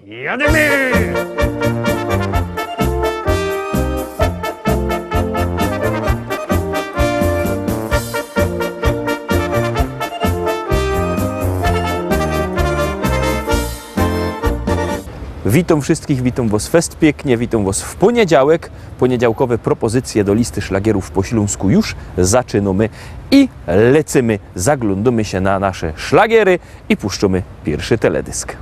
Jademy! Witam wszystkich, witam Was fest pięknie, witam Was w poniedziałek. Poniedziałkowe propozycje do listy szlagierów po śląsku już zaczynamy i lecimy, zaglądamy się na nasze szlagiery i puszczamy pierwszy teledysk.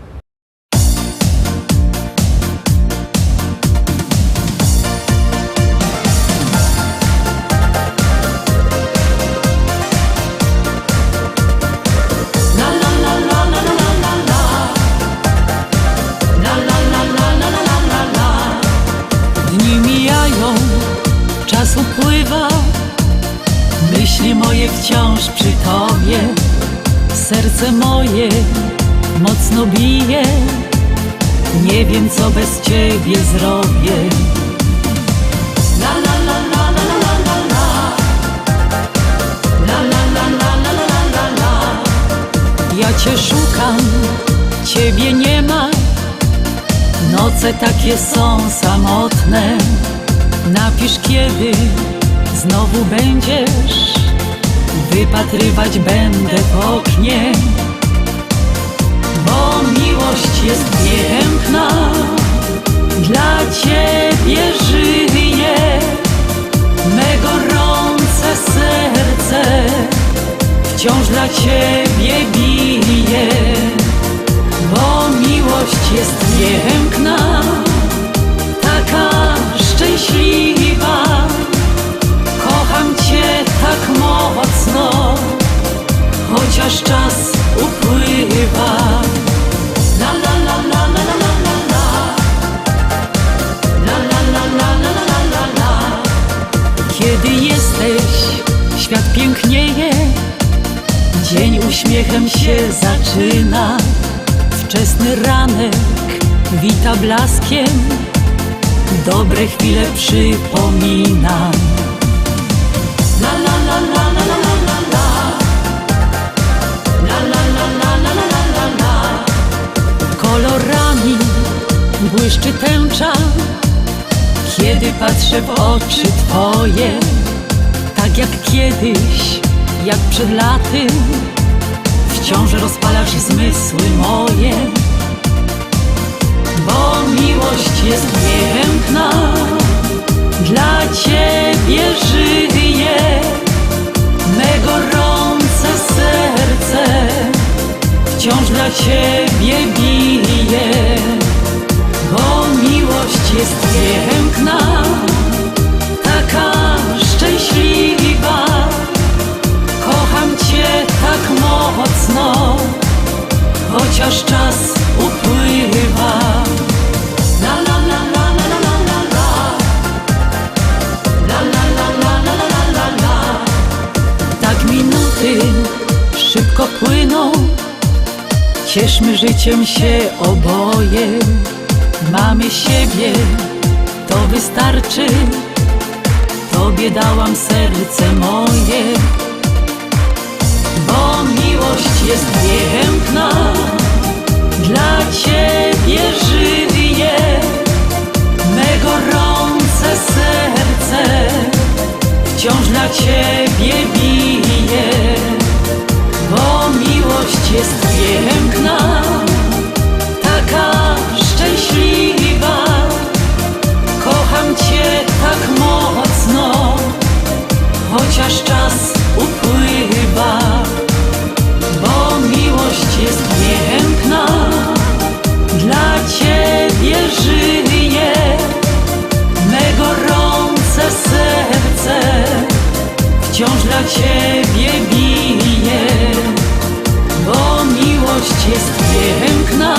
Czas upływa, myśli moje wciąż przy Tobie. Serce moje mocno bije, nie wiem co bez Ciebie zrobię. La la la la la la la la. La la la la la la la la. Ja Cię szukam, Ciebie nie ma. Noce takie są samotne. Napisz, kiedy znowu będziesz, wypatrywać będę w oknie. Bo miłość jest piękna, dla Ciebie żyję. Me gorące serce wciąż dla Ciebie bije. Bo miłość jest piękna, taka szczęśliwa, kocham Cię tak mocno, chociaż czas upływa. La la la la la la la la. La la la la la la la la. Kiedy jesteś, świat pięknieje, dzień uśmiechem się zaczyna. Wczesny ranek wita blaskiem, dobre chwile przypomina. La la la la la la la la. La la la la la la la la. Kolorami błyszczy tęcza, kiedy patrzę w oczy Twoje. Tak jak kiedyś, jak przed laty, wciąż rozpalasz zmysły moje. Bo miłość jest piękna, dla Ciebie żyję. Me gorące serce wciąż dla Ciebie bije. Bo miłość jest piękna, taka szczęśliwa, kocham Cię tak mocno, chociaż czas upływa. La la la la la la la la. La la la la la la la la. Tak minuty szybko płyną, cieszmy życiem się oboje. Mamy siebie, to wystarczy, Tobie dałam serce moje. Bo miłość jest piękna, dla Ciebie żyję. Me gorące serce wciąż dla Ciebie bije. Bo miłość jest piękna, taka szczęśliwa, kocham Cię tak mocno, chociaż czas upływa. Bo miłość jest piękna, dla Ciebie żyję. Me gorące serce wciąż dla Ciebie bije. Bo miłość jest piękna,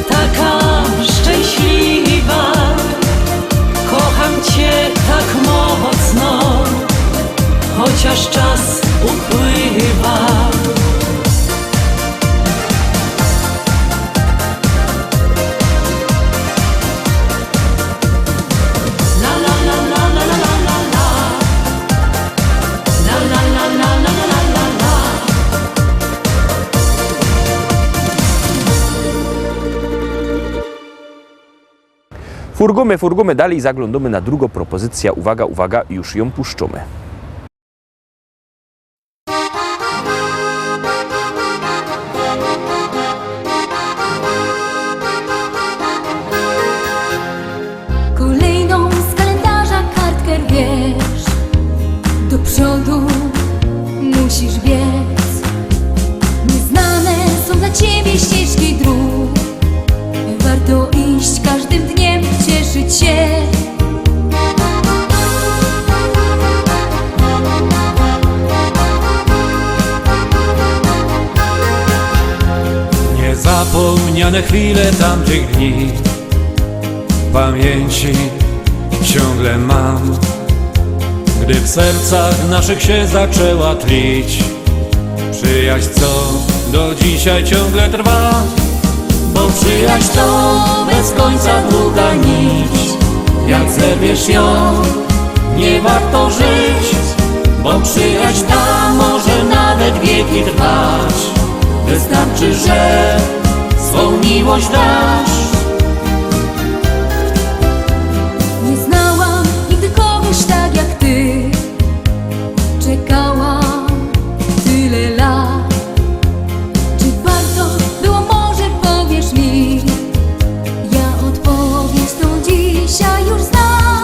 taka szczęśliwa, kocham Cię tak mocno, chociaż czas upływa. La la la la la la la la. La la la la Furgumy dalej, zaglądamy na drugą propozycję. Uwaga, uwaga, już ją puszczamy. Kolejną z kalendarza kartkę wiesz, do przodu musisz biec. Nieznane są dla ciebie ścieżki dróg, warto iść każdym dniem, cieszyć się. Niezapomniane chwile tamtych dni w pamięci ciągle mam, gdy w sercach naszych się zaczęła tlić przyjaźń, co do dzisiaj ciągle trwa. Bo przyjaźń to bez końca długa nić. Jak zerwiesz ją, nie warto żyć. Bo przyjaźń ta może nawet wieki trwać. Wystarczy, że swą miłość dasz. Nie znałam nigdy kogoś tak jak ty, czekałam tyle lat. Czy warto było, może powiesz mi? Ja odpowiedź tą dzisiaj już znam.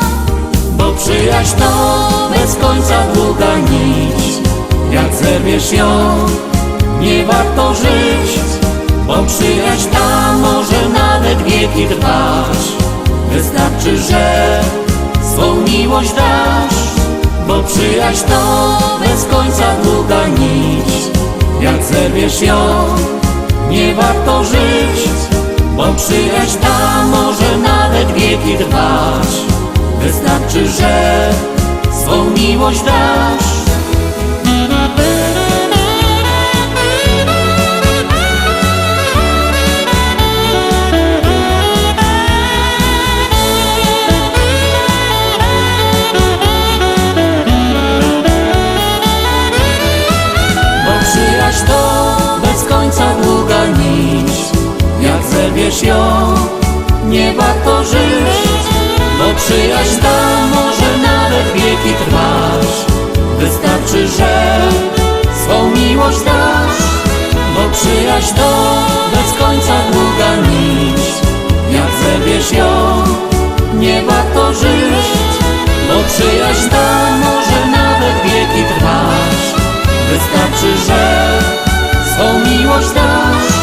Bo przyjaźń to bez końca długa nić. Jak zerwiesz ją, nie warto żyć. Bo przyjaźń ta może nawet wieki trwać. Wystarczy, że swą miłość dasz. Bo przyjaźń to bez końca długa nić. Jak zerwiesz ją, nie warto żyć. Bo przyjaźń ta może nawet wieki trwać. Wystarczy, że swą miłość dasz. Przyjaźń to bez końca długa nić. Jak zerwiesz ją, nie warto żyć. Bo przyjaźń ta może nawet wieki trwać. Wystarczy, że swą miłość dasz. Bo przyjaźń to bez końca długa nić. Jak zerwiesz ją, nie warto żyć. Bo przyjaźń ta może nawet wieki trwać. Wystarczy, że swą miłość dasz.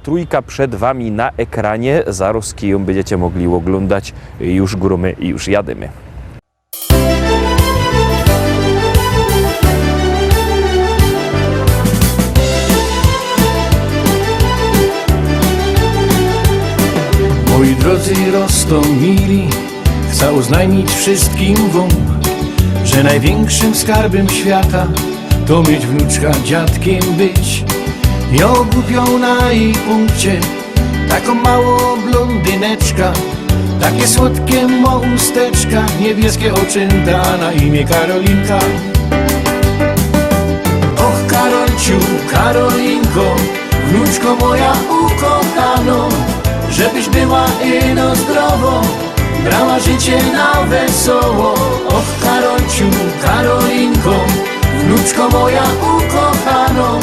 Trójka przed wami na ekranie. Zaraz ją będziecie mogli oglądać. Już grumy i już jadymy. Moi drodzy Rostomili, chcę oznajmić wszystkim wam, że największym skarbem świata to mieć wnuczka, dziadkiem być. Ja ogłupiał na jej punkcie taką małą blondyneczka, takie słodkie ma usteczka, niebieskie oczynta, na imię Karolinka. Och Karolciu, Karolinko, wnuczko moja ukochano, żebyś była ino zdrowo, brała życie na wesoło. Och Karolciu, Karolinko, wnuczko moja ukochano,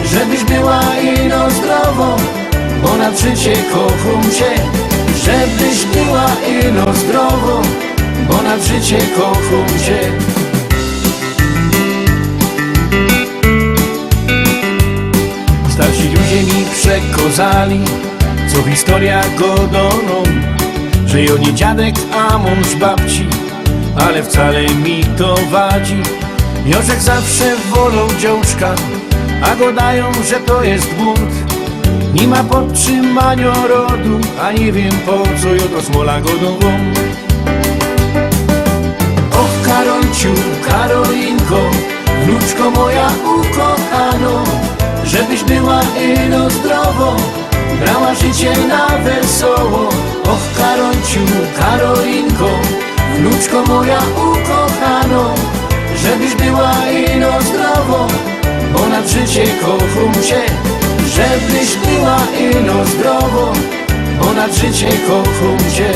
żebyś była ino zdrowo, bo na życie kocham cię. Żebyś była ino zdrowo, bo na życie kocham cię. Starsi ludzie mi przekazali, co historia godoną, że jo nie dziadek, a mąż babci, ale wcale mi to wadzi. Jożek zawsze wolał dziążka, a go dają, że to jest bunt. Nie ma podtrzymania rodu, a nie wiem po co jo to smola godową. Och Karolciu, Karolinko, wnuczko moja ukochano, żebyś była ino zdrowo, brała życie na wesoło. Och Karolciu, Karolinko, wnuczko moja ukochano, żebyś była ino zdrowo, bo nad życie kocham cię. Żebyś była ino zdrowo, bo nad życie kocham cię.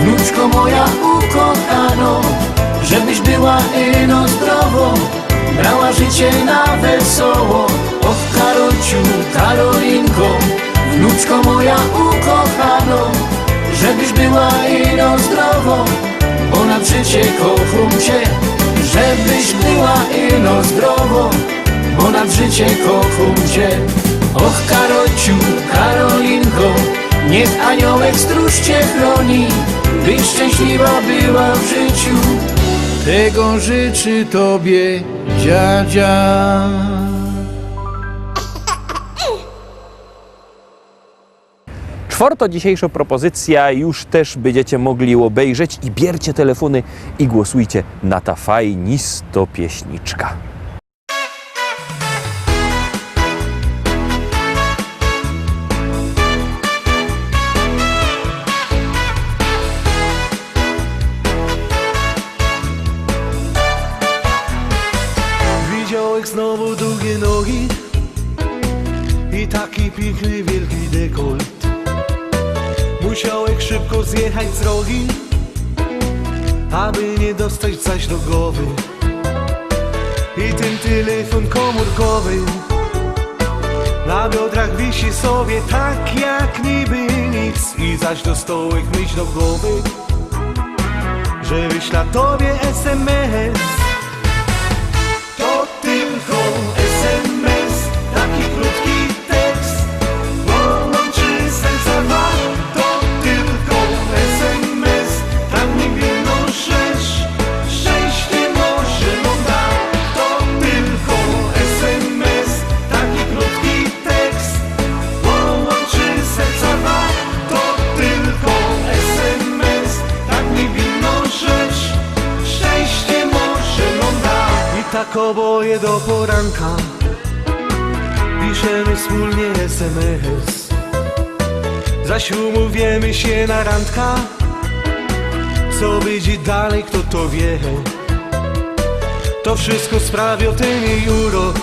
Wnuczko moja ukochano, żebyś była ino zdrowo, brała życie na wesoło. Och Karociu, Karolinko, wnuczko moja ukochano, żebyś była ino zdrowo, bo nad życie kocham cię. Żebyś była ino zdrowo, bo nad życie kocham cię. Och Karociu, Karolinko, niech aniołek stróż cię chroni, byś szczęśliwa była w życiu. Tego życzy tobie dziadzia. Czwarta dzisiejsza propozycja już też będziecie mogli obejrzeć i biercie telefony i głosujcie na ta fajnisto pieśniczka. Widziałeś znowu długie nogi i taki piękny wielki dekolt. Musiałeś szybko zjechać z drogi, aby nie dostać coś do głowy. I ten telefon komórkowy na biodrach wisi sobie tak jak niby nic. I zaś dostałeś myśl do głowy, że wyśla tobie SMS. To tylko SMS, taki krótki tekst, połączy serca dwa. To tylko SMS, tam niewinną rzecz, szczęście może nam da. To tylko SMS, taki krótki tekst, połączy serca dwa. To tylko SMS, tak niewinną rzecz, szczęście może nam da. I tak oboje do poranka piszemy wspólnie SMS. Zaś umówiemy się na randka, co będzie dalej, kto to wie. To wszystko sprawia ten jej urok,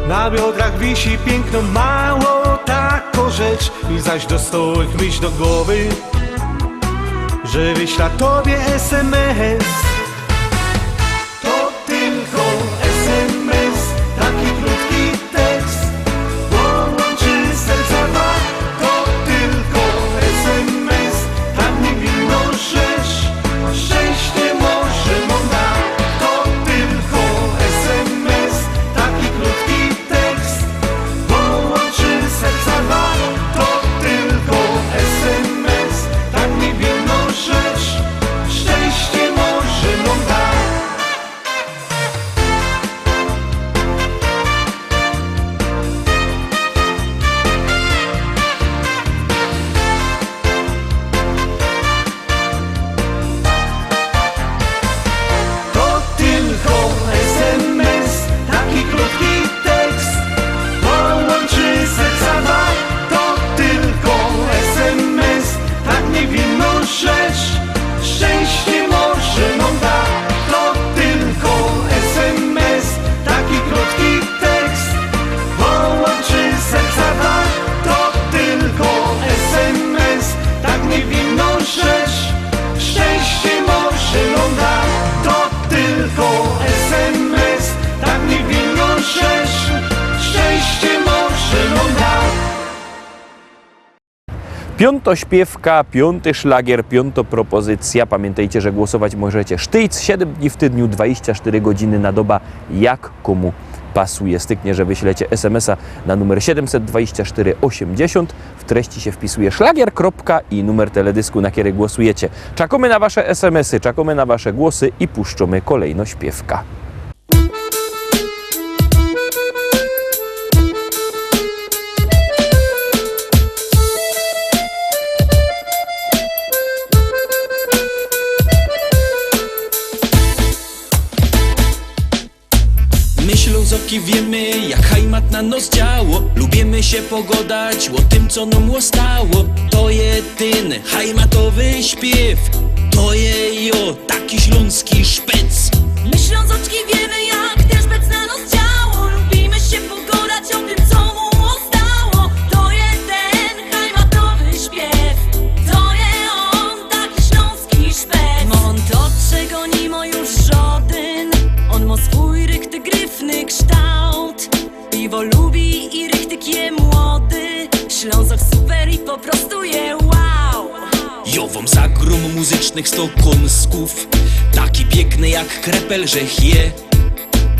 na biodrach wisi piękno, mało taką rzecz. I zaś dostałeś myśl do głowy, że wyśla tobie SMS. To tylko SMS, taki krótki tekst, połączy serca dwa. To tylko SMS, tak niewinną rzecz, szczęście może nam da. To tylko SMS, taki krótki tekst, połączy serca dwa. To tylko SMS, tak niewinną rzecz, szczęście może nam da. To tylko SMS, taki krótki tekst, połączy serca dwa. To tylko SMS, tak niewinną rzecz, szczęście może nam da. To tylko SMS, taki krótki tekst, połączy serca dwa. To tylko SMS, tak niewinną rzecz, szczęście może nam da. To tylko SMS, tak niewinną rzecz, szczęście może nam da. Piąto śpiewka, piąty szlagier, piąta propozycja. Pamiętajcie, że głosować możecie sztyc 7 dni w tygodniu, 24 godziny na doba, jak komu pasuje. Styknie, że wyślecie SMS-a na numer 724 80. W treści się wpisuje szlagier, kropka i numer teledysku, na który głosujecie. Czekamy na wasze SMS-y, czekamy na wasze głosy i puszczamy kolejno śpiewka. Ślązoki wiemy, jak hajmat na nos działo. Lubimy się pogodać o tym, co nam ostało. To jedyny hajmatowy śpiew. To je jo, taki śląski szpec. My Ślązoczki wiemy, jak ten szpec na nos działo. Lubimy się pogadać o tym, co mu ostało. To jest ten hajmatowy śpiew. To je on, taki śląski szpec. Ma on to, czego nie ma już żaden. On ma swój rychty, gryfny kształt. Piwo lubi i rychtyk je młody. Ślązok super i po prostu je wow. Jo wam zagrom muzycznych 100 kąsków. Taki piękny jak krepel, że je.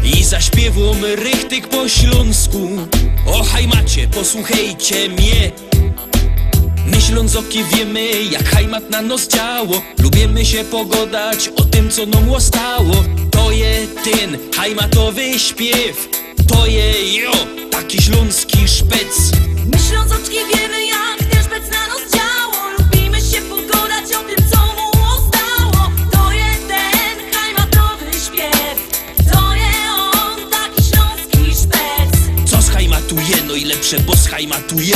I zaśpiewam rychtyk po śląsku. O hajmacie, posłuchajcie mnie. My Ślązoki wiemy, jak hajmat na nos działo. Lubimy się pogadać o tym, co nam ostało. To je ten hajmatowy śpiew. To je jo, taki śląski szpec. My Ślązoczki wiemy, jak ten szpec na nos działo. Lubimy się pogadać o tym, co mu ostało. To jest ten hajmatowy śpiew. To je on, taki śląski szpec. Co schajmatuje, no i lepsze, bo schajmatuje.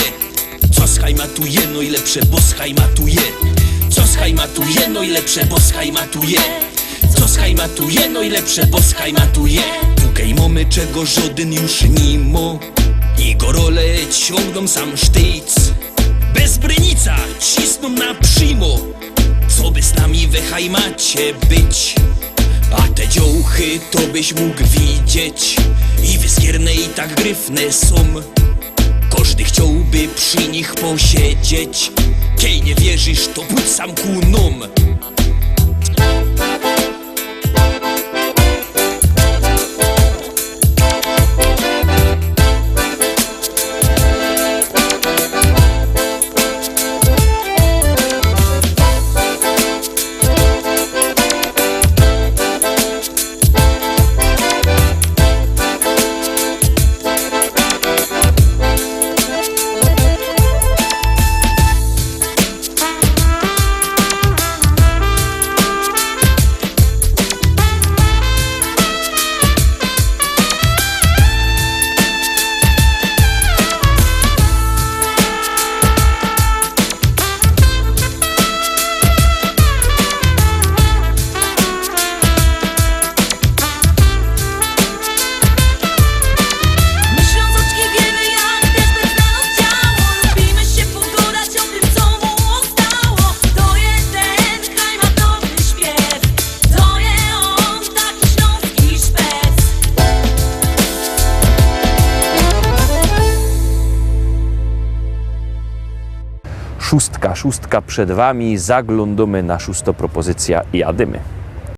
Co schajmatuje, no i lepsze, bo schajmatuje. Co schajmatuje, no i lepsze, bo schajmatuje. Co schajmatuje, no i lepsze, bo schajmatuje. Tukaj mamy, czego żaden już nie ma. I gorole ciągną sam sztyc. Bez brynica cisną na przymo. Co by z nami we hajmacie być? A te dziołchy to byś mógł widzieć. I wyskierne i tak gryfne są. Każdy chciałby przy nich posiedzieć. Kiej nie wierzysz, to pójdź sam ku nom. Szóstka przed wami, zaglądamy na szóstą propozycja i jadymy.